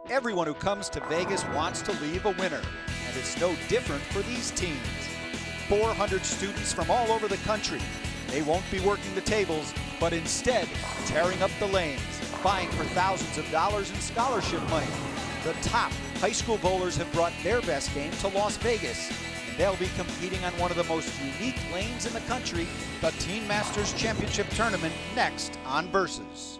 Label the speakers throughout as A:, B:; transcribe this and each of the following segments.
A: Everyone who comes to Vegas wants to leave a winner, and it's no different for these teams. 400 students from all over the country. They won't be working the tables, but instead tearing up the lanes, vying for thousands of dollars in scholarship money. The top high school bowlers have brought their best game to Las Vegas, and they'll be competing on one of the most unique lanes in the country, the Teen Masters Championship Tournament, next on Versus.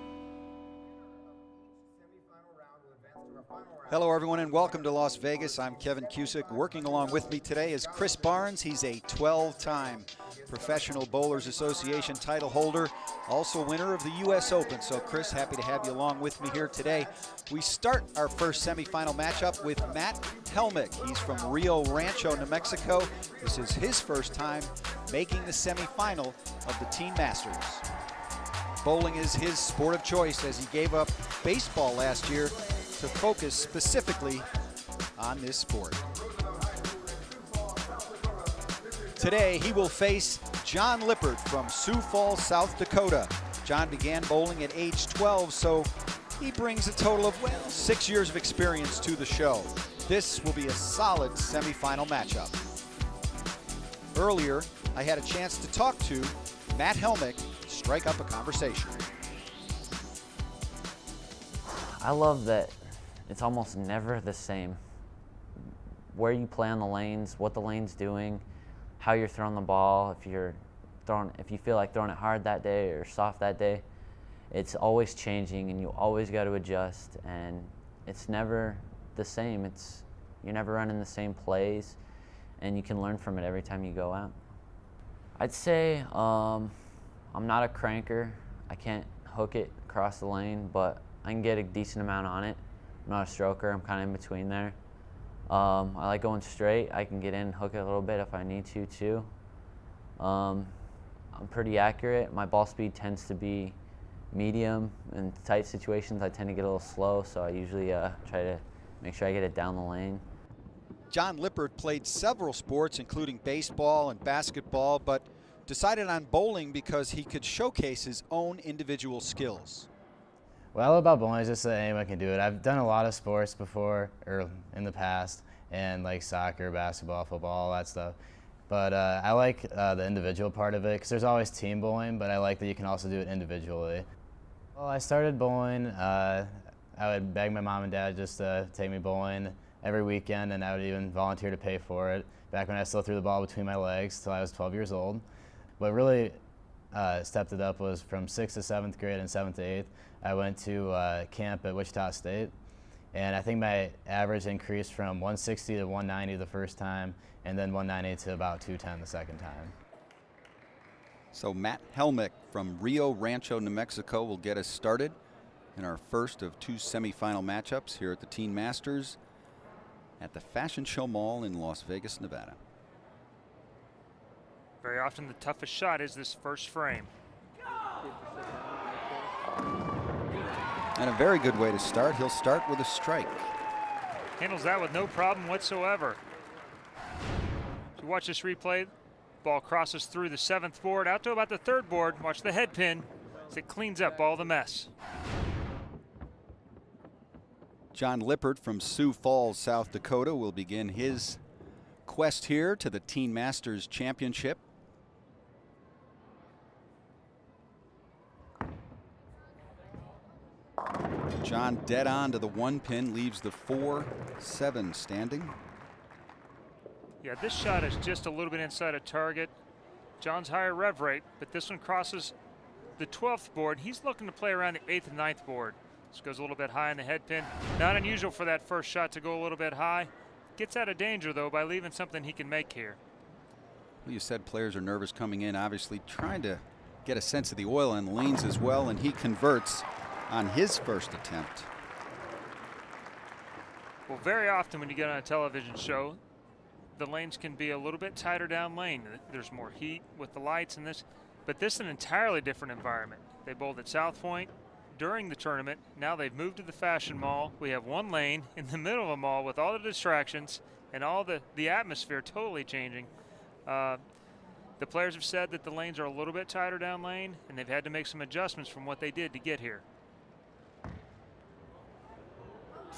A: Hello everyone and welcome to Las Vegas. I'm Kevin Cusick. Working along with me today is Chris Barnes. He's a 12-time Professional Bowlers Association title holder, also winner of the US Open. So Chris, happy to have you along with me here today. We start our first semifinal matchup with Matt Helmick. He's from Rio Rancho, New Mexico. This is his first time making the semifinal of the Teen Masters. Bowling is his sport of choice as he gave up baseball last year to focus specifically on this sport. Today he will face John Lippert from Sioux Falls, South Dakota. John began bowling at age 12, so he brings a total of, well, 6 years of experience to the show. This will be a solid semifinal matchup. Earlier, I had a chance to talk to Matt Helmick, strike up a conversation.
B: I love that it's almost never the same. Where you play on the lanes, what the lane's doing, how you're throwing the ball, if you feel like throwing it hard that day or soft that day, it's always changing and you always got to adjust, and it's never the same. You're never running the same plays, and you can learn from it every time you go out. I'd say I'm not a cranker. I can't hook it across the lane, but I can get a decent amount on it. I'm not a stroker, I'm kind of in between there. I like going straight. I can get in and hook it a little bit if I need to too. I'm pretty accurate. My ball speed tends to be medium. In tight situations I tend to get a little slow, so I usually try to make sure I get it down the lane.
A: John Lippert played several sports including baseball and basketball, but decided on bowling because he could showcase his own individual skills.
C: What I love about bowling is just that anyone can do it. I've done a lot of sports before, or in the past, and like soccer, basketball, football, all that stuff. But I like the individual part of it, because there's always team bowling, but I like that you can also do it individually. Well, I started bowling. I would beg my mom and dad just to take me bowling every weekend, and I would even volunteer to pay for it, back when I still threw the ball between my legs till I was 12 years old. What really stepped it up was from 6th to 7th grade and 7th to 8th. I went to camp at Wichita State, and I think my average increased from 160 to 190 the first time, and then 190 to about 210 the second time.
A: So Matt Helmick from Rio Rancho, New Mexico will get us started in our first of two semifinal matchups here at the Teen Masters at the Fashion Show Mall in Las Vegas, Nevada.
D: Very often the toughest shot is this first frame.
A: And a very good way to start. He'll start with a strike.
D: Handles that with no problem whatsoever. If you watch this replay, ball crosses through the 7th board out to about the 3rd board. Watch the head pin as it cleans up all the mess.
A: John Lippert from Sioux Falls, South Dakota will begin his quest here to the Teen Masters Championship. John dead on to the 1 pin, leaves the 4-7 standing.
D: Yeah, this shot is just a little bit inside of target. John's higher rev rate, but this one crosses the 12th board. He's looking to play around the 8th and 9th board. This goes a little bit high in the head pin. Not unusual for that first shot to go a little bit high. Gets out of danger though by leaving something he can make here.
A: Well, you said players are nervous coming in, obviously trying to get a sense of the oil on the lanes as well, and he converts on his first attempt.
D: Well, very often when you get on a television show, the lanes can be a little bit tighter down lane. There's more heat with the lights and this, but this is an entirely different environment. They bowled at South Point during the tournament. Now they've moved to the Fashion Mall. We have one lane in the middle of a mall with all the distractions and all the atmosphere totally changing. The players have said that the lanes are a little bit tighter down lane, and they've had to make some adjustments from what they did to get here.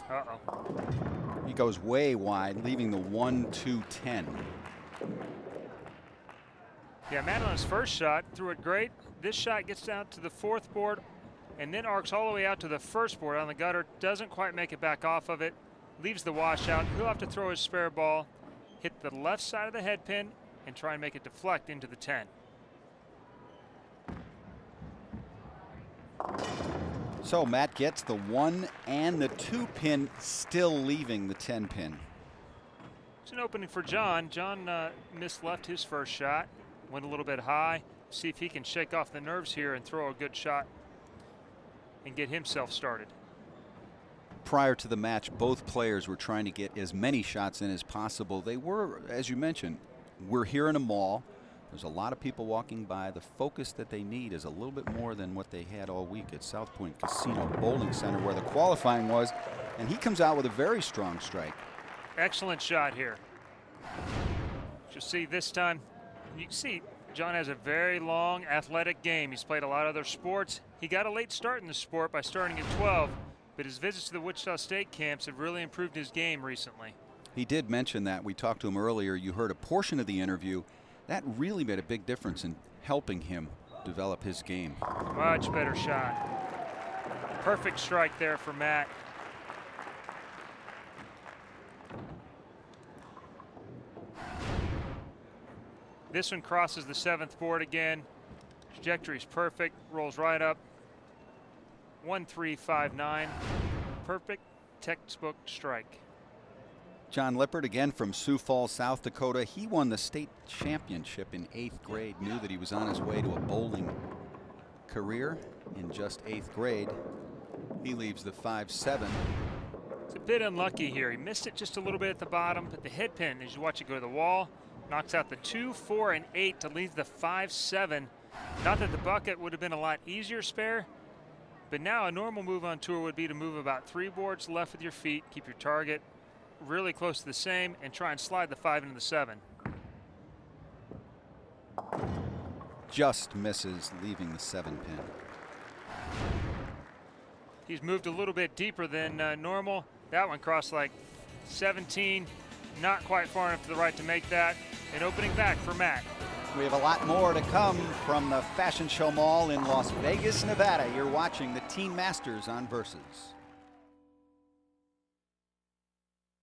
D: Uh-oh.
A: He goes way wide, leaving the 1-2-10.
D: Yeah, Matt on his first shot threw it great. This shot gets down to the fourth board and then arcs all the way out to the first board on the gutter. Doesn't quite make it back off of it. Leaves the washout. He'll have to throw his spare ball, hit the left side of the head pin, and try and make it deflect into the 10.
A: So Matt gets the 1 and the 2 pin, still leaving the 10 pin.
D: It's an opening for John. John misleft his first shot, went a little bit high. See if he can shake off the nerves here and throw a good shot and get himself started.
A: Prior to the match, both players were trying to get as many shots in as possible. They were, as you mentioned, we're here in a mall. There's a lot of people walking by. The focus that they need is a little bit more than what they had all week at South Point Casino Bowling Center, where the qualifying was, and he comes out with a very strong strike.
D: Excellent shot here. You'll see this time, you can see John has a very long athletic game. He's played a lot of other sports. He got a late start in the sport by starting at 12, but his visits to the Wichita State camps have really improved his game recently.
A: He did mention that. We talked to him earlier. You heard a portion of the interview. That really made a big difference in helping him develop his game.
D: Much better shot. Perfect strike there for Matt. This one crosses the 7th board again. Trajectory is perfect, rolls right up. 1-3-5-9. Perfect textbook strike.
A: John Lippert, again from Sioux Falls, South Dakota. He won the state championship in 8th grade, knew that he was on his way to a bowling career in just 8th grade. He leaves the 5-7.
D: It's a bit unlucky here. He missed it just a little bit at the bottom, but the head pin, as you watch it go to the wall, knocks out the 2, 4, and 8 to leave the 5-7. Not that the bucket would have been a lot easier spare, but now a normal move on tour would be to move about 3 boards left with your feet, keep your target really close to the same, and try and slide the 5 into the 7.
A: Just misses, leaving the 7 pin.
D: He's moved a little bit deeper than normal. That one crossed like 17, not quite far enough to the right to make that. An opening back for Matt.
A: We have a lot more to come from the Fashion Show Mall in Las Vegas, Nevada. You're watching the Team Masters on Versus.